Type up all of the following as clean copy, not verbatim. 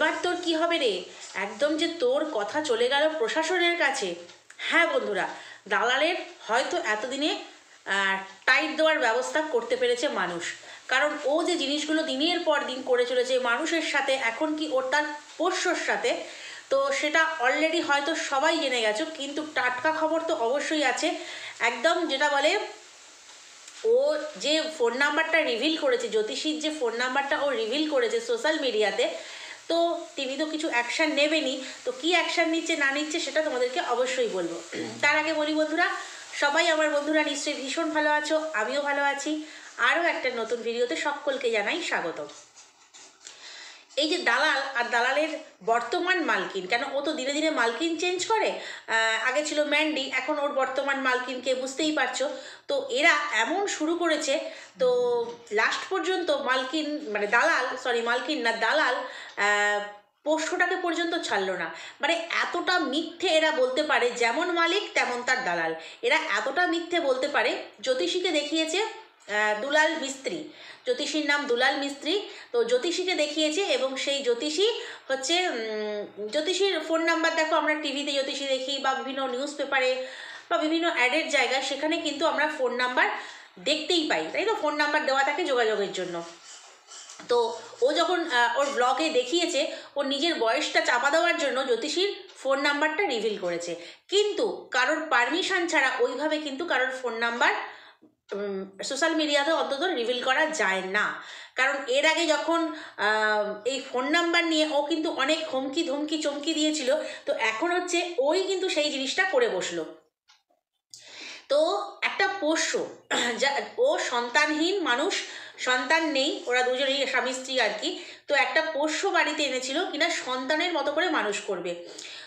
এবার তোর কি হবে রে, একদম যে তোর কথা চলে গেল প্রশাসনের কাছে। হ্যাঁ বন্ধুরা, দালালের হয়তো এতদিনে টাইট দেওয়ার ব্যবস্থা করতে পেরেছে মানুষ, কারণ ও যে জিনিসগুলো দিনের পর দিন করে চলেছে মানুষের সাথে, এখন কি ওর তার পোষ্যর সাথে, তো সেটা অলরেডি হয়তো সবাই জেনে গেছো, কিন্তু টাটকা খবর তো অবশ্যই আছে। একদম যেটা বলে, ও যে ফোন নাম্বারটা রিভিল করেছে, জ্যোতিষীর যে ফোন নাম্বারটা ও রিভিল করেছে সোশ্যাল মিডিয়াতে, তো তিনি তো কিছু অ্যাকশান নেবেনই। তো কি অ্যাকশান নিচ্ছে না নিচ্ছে সেটা তোমাদেরকে অবশ্যই বলবো। তার আগে বলি বন্ধুরা, সবাই আমার বন্ধুরা নিশ্চয়ই ভীষণ ভালো আছো, আমিও ভালো আছি। আরও একটা নতুন ভিডিওতে সকলকে জানাই স্বাগত। এই যে দালাল আর দালালের বর্তমান মালকিন, কেন ও তো ধীরে ধীরে মালকিন চেঞ্জ করে, আগে ছিল ম্যান্ডি, এখন ওর বর্তমান মালকিনকে বুঝতেই পারছো। তো এরা এমন শুরু করেছে, তো লাস্ট পর্যন্ত মালকিন মানে দালাল, সরি মালকিন না দালাল, পোষ্যটাকে পর্যন্ত ছাড়লো না। মানে এতটা মিথ্যে এরা বলতে পারে, যেমন মালিক তেমন তার দালাল। এরা এতটা মিথ্যে বলতে পারে, জ্যোতিষীকে দেখিয়েছে দুলাল মিস্ত্রি, জ্যোতিষীর নাম দুলাল মিস্ত্রি। তো জ্যোতিষীকে দেখিয়েছে এবং সেই জ্যোতিষী হচ্ছে, জ্যোতিষীর ফোন নাম্বার দেখো, আমরা টিভিতে জ্যোতিষী দেখি বা বিভিন্ন নিউজ পেপারে বা বিভিন্ন অ্যাডের জায়গায়, সেখানে কিন্তু আমরা ফোন নাম্বার দেখতেই পাই, তাই তো? ফোন নাম্বার দেওয়া থাকে যোগাযোগের জন্য। তো ও যখন ওর ব্লগে দেখিয়েছে, ওর নিজের বয়সটা চাপা দেওয়ার জন্য জ্যোতিষীর ফোন নাম্বারটা রিভিল করেছে, কিন্তু কারোর পারমিশন ছাড়া ওইভাবে কিন্তু কারোর ফোন নাম্বার সোশ্যাল মিডিয়াতে অন্তত রিভিল করা যায় না। কারণ এর আগে যখন এই ফোন নাম্বার নিয়ে ও কিন্তু অনেক হুমকি ধমকি চমকি দিয়েছিল, তো এখন হচ্ছে ওই কিন্তু সেই জিনিসটা করে বসলো। তো একটা পোষ্য, যা ও সন্তানহীন মানুষ, সন্তান নেই, ওরা দুজনেই স্বামী স্ত্রী আর কি। তো একটা পোষ্য বাড়িতে এনেছিল কিনা সন্তানের মতো করে মানুষ করবে।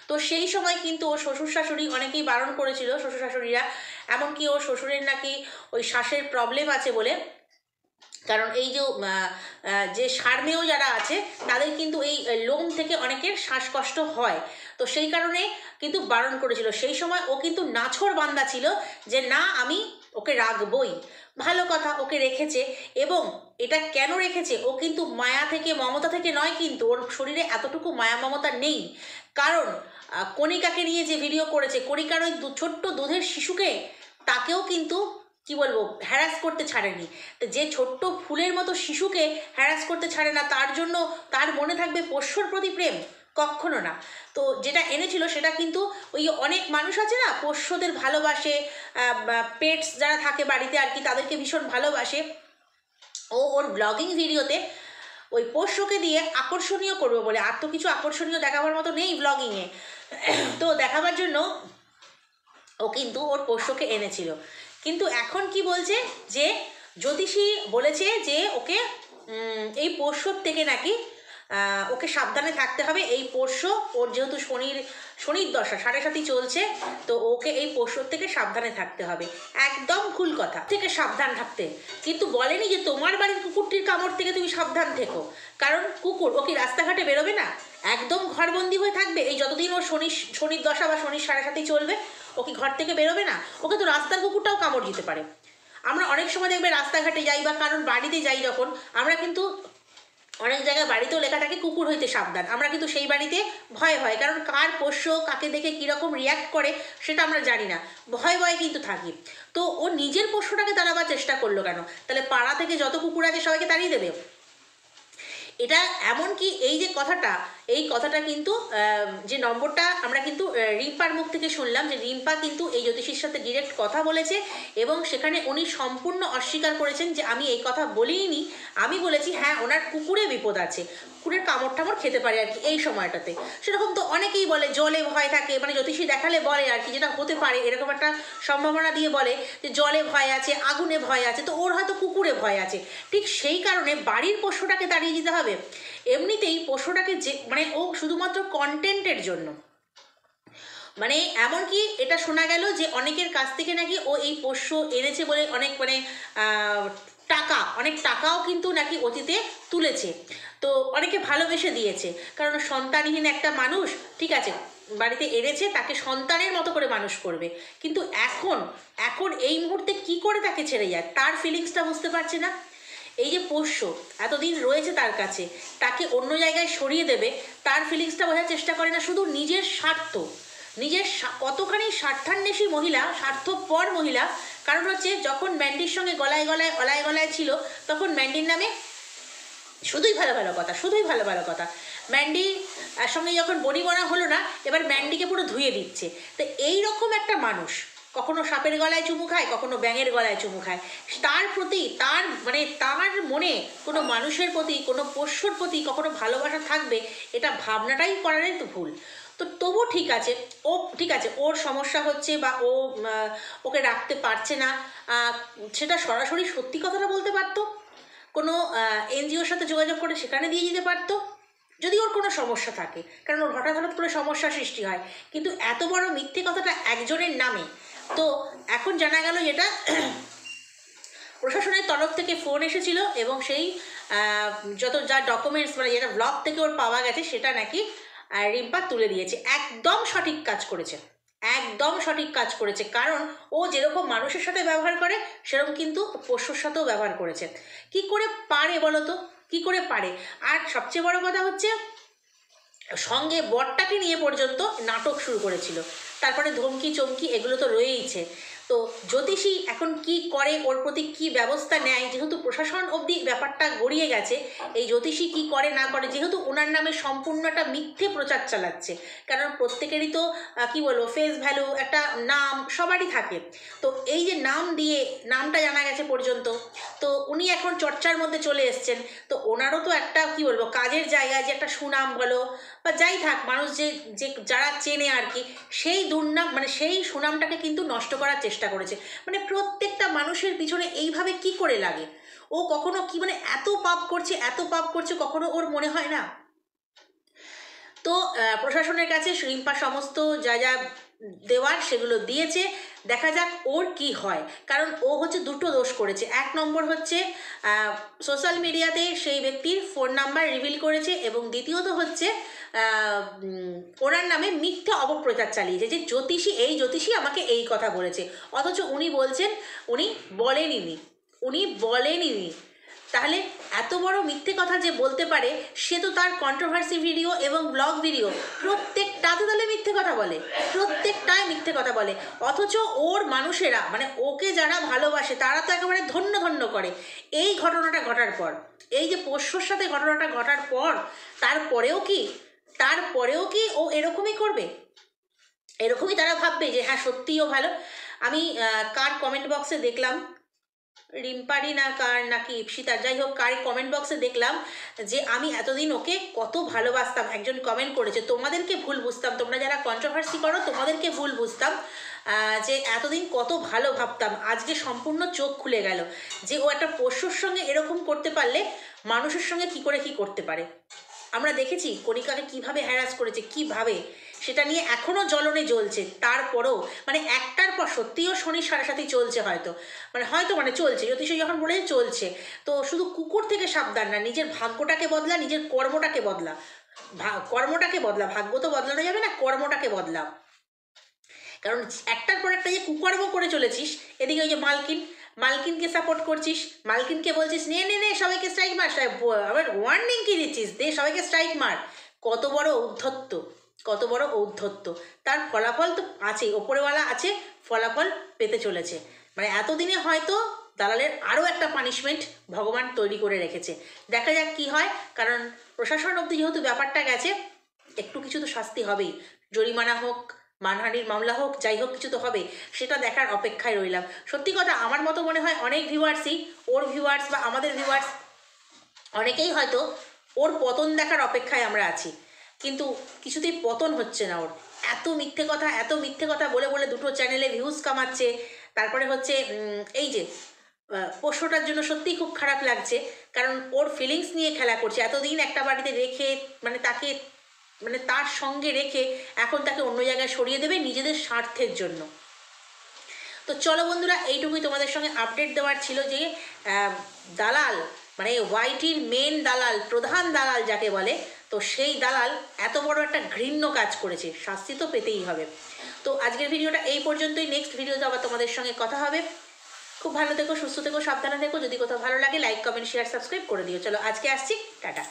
তো সেই সময় কিন্তু ওর শ্বশুর শাশুড়ি অনেকেই বারণ করেছিল, শ্বশুর শাশুড়িরা, এমনকি ওর শ্বশুরের নাকি ওই শ্বাসের প্রবলেম আছে বলে, কারণ এই যে সারমেয় যারা আছে তাদের কিন্তু এই লোম থেকে অনেকের শ্বাসকষ্ট হয়। তো সেই কারণে কিন্তু বারণ করেছিল। সেই সময় ও কিন্তু নাছোড় বান্দা ছিল যে না, আমি ওকে রাখবই। ভালো কথা, ওকে রেখেছে। এবং এটা কেন রেখেছে, ও কিন্তু মায়া থেকে মমতা থেকে নয়, কিন্তু ওর শরীরে এতটুকু মায়া মমতা নেই। কারণ কণিকাকে নিয়ে যে ভিডিও করেছে, কণিকার ওই ছোট্ট দুধের শিশুকে, তাকেও কিন্তু কি বলবো হ্যারাস করতে ছাড়েনি। তো যে ছোট্ট ফুলের মতো শিশুকে হ্যারাস করতে ছাড়ে না, তার জন্য তার মনে থাকবে পোষ্যর প্রতি প্রেম? কখনো না। তো যেটা এনেছিল সেটা কিন্তু ওই অনেক মানুষ আছে না, পোষ্যদের ভালোবাসে, পেটস যারা থাকে বাড়িতে আর কি, তাদেরকে ভীষণ ভালোবাসে। ও ওর ব্লগিং ভিডিওতে ওই পোষ্যকে দিয়ে আকর্ষণীয় করবে বলে, আর তো কিছু আকর্ষণীয় দেখাবার মতো নেই ব্লগিংয়ে, তো দেখাবার জন্য ও কিন্তু ওর পোষ্যকে এনেছিল। কিন্তু এখন কি বলছে, যে জ্যোতিষী বলেছে যে ওকে এই পোষ্যর থেকে নাকি ওকে সাবধানে থাকতে হবে। এই পোষ্য, ওর যেহেতু শনির দশা 7.5 চলছে, তো ওকে এই পোষ্যর থেকে সাবধানে থাকতে হবে। একদম ভুল কথা, থেকে সাবধান থাকতে, কিন্তু বলেনি যে তোমার বাড়ির কুকুরটির কামড় থেকে তুমি সাবধান থেকো। কারণ কুকুর ও কি রাস্তাঘাটে বেরোবে না, একদম ঘরবন্দি হয়ে থাকবে এই যতদিন ওর শনির দশা বা শনির 7.5 চলবে। ও কি ঘর থেকে বেরোবে না? ওকে তো রাস্তার কুকুরটাও কামড় দিতে পারে। আমরা অনেক সময় দেখবে রাস্তাঘাটে যাই বা কারণ বাড়িতে যাই যখন, আমরা কিন্তু অনেক জায়গায় বাড়িতেও লেখা থাকে কুকুর হইতে সাবধান, আমরা কিন্তু সেই বাড়িতে ভয় ভয়, কারণ কার পোষ্য কাকে দেখে কীরকম রিয়াক্ট করে সেটা আমরা জানি না, ভয় ভয়ে কিন্তু থাকি। তো ও নিজের পোষ্যটাকে তাড়াবার চেষ্টা করলো কেন? তাহলে পাড়া থেকে যত কুকুর আছে সবাইকে তাড়িয়ে দেবে? এটা এমনকি এই যে কথাটা, এই কথাটা কিন্তু যে নম্বরটা আমরা কিন্তু রিম্পার মুখ থেকে শুনলাম, যে রিম্পা কিন্তু এই জ্যোতিষীর সাথে ডিরেক্ট কথা বলেছে এবং সেখানে উনি সম্পূর্ণ অস্বীকার করেছেন যে আমি এই কথা বলিনি। আমি বলেছি হ্যাঁ ওনার কুকুরে বিপদ আছে, কুকুরের কামড় টামড় খেতে পারে আর কি এই সময়টাতে। সেরকম তো অনেকেই বলে জলে ভয় থাকে, মানে জ্যোতিষী দেখালে বলে আর কি, যেটা হতে পারে এরকম একটা সম্ভাবনা দিয়ে বলে যে জলে ভয় আছে, আগুনে ভয় আছে, তো ওর হয়তো কুকুরে ভয় আছে। ঠিক সেই কারণে বাড়ির পোষ্যটাকে তাড়িয়ে দিতে হবে? এমনিতেই পোষ্যটাকে যে মানে ও শুধুমাত্র কন্টেন্টের জন্য, মানে এমনকি এটা শোনা গেল যে অনেকের কাছ থেকে নাকি ও এই পোষ্য এনেছে বলে অনেক মানে অনেক টাকাও কিন্তু নাকি অতীতে তুলেছে। তো অনেকে ভালোবেসে দিয়েছে, কারণ সন্তানহীন একটা মানুষ, ঠিক আছে, বাড়িতে এনেছে, তাকে সন্তানের মতো করে মানুষ করবে। কিন্তু এখন এই মুহূর্তে কি করে তাকে ছেড়ে যায়, তার ফিলিংসটা বুঝতে পারছে না। এই যে পোষ্য এতদিন রয়েছে তার কাছে, তাকে অন্য জায়গায় সরিয়ে দেবে, তার ফিলিংসটা বোঝার চেষ্টা করে না, শুধু নিজের স্বার্থ, নিজের কতখানি স্বার্থান্বেষী মহিলা, স্বার্থপর মহিলা। কারণ হচ্ছে যখন ম্যান্ডির সঙ্গে গলায় গলায় অলায় গলায় ছিল, তখন ম্যান্ডির নামে শুধুই ভালো ভালো কথা, শুধুই ভালো ভালো কথা। ম্যান্ডি সঙ্গে যখন বনিবনা হলো না, এবার ম্যান্ডিকে পুরো ধুয়ে দিচ্ছে। তো এইরকম একটা মানুষ কখনো সাপের গলায় চুমু খায়, কখনো ব্যাঙের গলায় চুমু খায়। তার প্রতি তার মানে তার মনে কোনো মানুষের প্রতি, কোনো পোষ্যর প্রতি কখনো ভালোবাসা থাকবে, এটা ভাবনাটাই করারই তো ভুল। তো তবু ঠিক আছে, ও ঠিক আছে, ওর সমস্যা হচ্ছে বা ও ওকে রাখতে পারছে না, সেটা সরাসরি সত্যি কথাটা বলতে পারতো, কোনো এনজিওর সাথে যোগাযোগ করে সেখানে দিয়ে যেতে পারতো যদি ওর কোনো সমস্যা থাকে, কারণ ওর হঠাৎ হঠাৎ করে সমস্যার সৃষ্টি হয়। কিন্তু এত বড় মিথ্যে কথাটা একজনের নামে। তো এখন জানা গেল যেটা প্রশাসনের তরফ থেকে ফোন এসেছিল এবং সেই যত যা ডকুমেন্টস মানে যেটা ব্লগ থেকে ওর পাওয়া গেছে সেটা নাকি রিম্পা তুলে দিয়েছে। একদম সঠিক কাজ করেছে, একদম সঠিক কাজ করেছে। কারণ ও যেরকম মানুষের সাথে ব্যবহার করে সেরকম কিন্তু পশুর সাথেও ব্যবহার করেছে। কি করে পারে বলো তো, কি করে পারে? আর সবচেয়ে বড় কথা হচ্ছে সঙ্গে বরটাকে নিয়ে পর্যন্ত নাটক শুরু করেছিল, তারপরে ধমকি চমকি এগুলো তো রয়েইছে। তো জ্যোতিষী এখন কি করে, ওর প্রতি কি ব্যবস্থা নেয়, যেহেতু প্রশাসন অবধি ব্যাপারটা গড়িয়ে গেছে, এই জ্যোতিষী কি করে না করে, যেহেতু ওনার নামে সম্পূর্ণ একটা মিথ্যে প্রচার চালাচ্ছে। কারণ প্রত্যেকেরই তো কি বলবো ফেস ভ্যালু, একটা নাম সবারই থাকে। তো এই যে নাম দিয়ে নামটা জানা গেছে পর্যন্ত, তো উনি এখন চর্চার মধ্যে চলে এসছেন। তো ওনারও তো একটা কি বলবো কাজের জায়গায় যে একটা সুনাম বলো বা যাই থাক, মানুষ যে যে যারা চেনে আর কি, সেই দুর্নাম মানে সেই সুনামটাকে কিন্তু নষ্ট করার চেষ্টা করেছে। মানে প্রত্যেকটা মানুষের পিছনে এইভাবে কি করে লাগে? ও কখনো কি মানে এত পাপ করছে, এত পাপ করছে, কখনো ওর মনে হয় না? তো প্রশাসনের কাছে রিম্পা সমস্ত যা যা দেওয়ার সেগুলো দিয়েছে। দেখা যাক ওর কি হয়। কারণ ও হচ্ছে দুটো দোষ করেছে। এক নম্বর হচ্ছে সোশ্যাল মিডিয়াতে সেই ব্যক্তির ফোন নাম্বার রিভিল করেছে, এবং দ্বিতীয়ত হচ্ছে ওনার নামে মিথ্যা অপপ্রচার চালিয়েছে যে জ্যোতিষী, এই জ্যোতিষী আমাকে এই কথা বলেছে, অথচ উনি বলছেন উনি বলেনইনি, উনি বলেনইনি। তাহলে এত বড় মিথ্যে কথা যে বলতে পারে, সে তো তার কন্ট্রোভার্সি ভিডিও এবং ব্লগ ভিডিও প্রত্যেকটাতে তাহলে মিথ্যে কথা বলে, প্রত্যেকটায় মিথ্যে কথা বলে। অথচ ওর মানুষেরা মানে ওকে যারা ভালোবাসে তারা তো একেবারে ধন্য ধন্য করে। এই ঘটনাটা ঘটার পর, এই যে পোষ্যর সাথে ঘটনাটা ঘটার পর, তারপরেও কি ও এরকমই করবে? এরকমই তারা ভাববে যে হ্যাঁ সত্যিও ভালো। আমি কার কমেন্ট বক্সে দেখলাম, রিম্পারি না কার নাকি ইপসিতার, যাই হোক কার কমেন্ট বক্সে দেখলাম যে আমি এতদিন ওকে কত ভালোবাসতাম। একজন কমেন্ট করেছে, তোমাদেরকে ভুল বুঝতাম, তোমরা যারা কন্ট্রোভার্সি করো তোমাদেরকে ভুল বুঝতাম, যে এতদিন কত ভালো ভাবতাম, আজকে সম্পূর্ণ চোখ খুলে গেল যে ও একটা পশুর সঙ্গে এরকম করতে পারলে মানুষের সঙ্গে কি করে কি করতে পারে। আমরা দেখেছি কণিকাকে কিভাবে হ্যারাস করেছে, কিভাবে, সেটা নিয়ে এখনও জ্বলনে জ্বলছে। তারপরেও মানে একটার পর সত্যিও শনির সাড়ে সাথেই চলছে, হয়তো চলছে, জ্যোতিষী যখন বলে চলছে। তো শুধু কুকুর থেকে সাবধান না, নিজের ভাগ্যটাকে বদলা, নিজের কর্মটাকে বদলা, ভাগ্য তো বদলানো যাবে না, কর্মটাকে বদলা। কারণ একটার পর একটা যে কুকর্ম করে চলেছিস, এদিকে ওই যে মালকিনকে সাপোর্ট করছিস, মালকিনকে বলছিস নে নে নে সবাইকে স্ট্রাইক মার, আবার ওয়ার্নিং কি দিচ্ছিস, দে সবাইকে স্ট্রাইক মার। কত বড় ঔদ্ধত্য, কত বড় ঔদ্ধত্য। তার ফলাফল তো আছেই, ওপরেওয়ালা আছে, ফলাফল পেতে চলেছে। মানে এতদিনে হয়তো দালালের আরও একটা পানিশমেন্ট ভগবান তৈরি করে রেখেছে। দেখা যাক কি হয়, কারণ প্রশাসন অবধি যেহেতু ব্যাপারটা গেছে, একটু কিছু তো শাস্তি হবেই, জরিমানা হোক, মানহানির মামলা হোক, যাই হোক কিছু তো হবে, সেটা দেখার অপেক্ষায় রইলাম। সত্যি কথা আমার মতো মনে হয় অনেক ভিউয়ার্সই, ওর ভিউয়ার্স বা আমাদের ভিউয়ার্স অনেকেই হয়তো ওর পতন দেখার অপেক্ষায় আমরা আছি, কিন্তু কিছুতেই পতন হচ্ছে না ওর। এত মিথ্যে কথা বলে বলে দুটো চ্যানেলে ভিউজ কামাচ্ছে। তারপরে হচ্ছে এই যে পোষ্যটার জন্য সত্যিই খুব খারাপ লাগছে, কারণ ওর ফিলিংস নিয়ে খেলা করছে। এতদিন একটা বাড়িতে রেখে মানে তাকে মানে তার সঙ্গে রেখে এখন তাকে অন্য জায়গায় সরিয়ে দেবে নিজেদের স্বার্থের জন্য। তো চলো বন্ধুরা, এইটুকুই তোমাদের সঙ্গে আপডেট দেওয়ার ছিল যে দালাল মানে ওয়াইটির মেন দালাল, প্রধান দালাল যাকে বলে, তো সেই দালাল এত বড় একটা ঘৃণ্য কাজ করেছে, শাস্তি তো পেতেই হবে। তো আজকের ভিডিওটা এই পর্যন্তই, নেক্সট ভিডিওতে আবার তোমাদের সঙ্গে কথা হবে। খুব ভালো থেকো, সুস্থ থেকো, সাবধানে থেকো। যদি কোথাও ভালো লাগে লাইক কমেন্ট শেয়ার সাবস্ক্রাইব করে দিও। চলো আজকে আসছি, টাটা।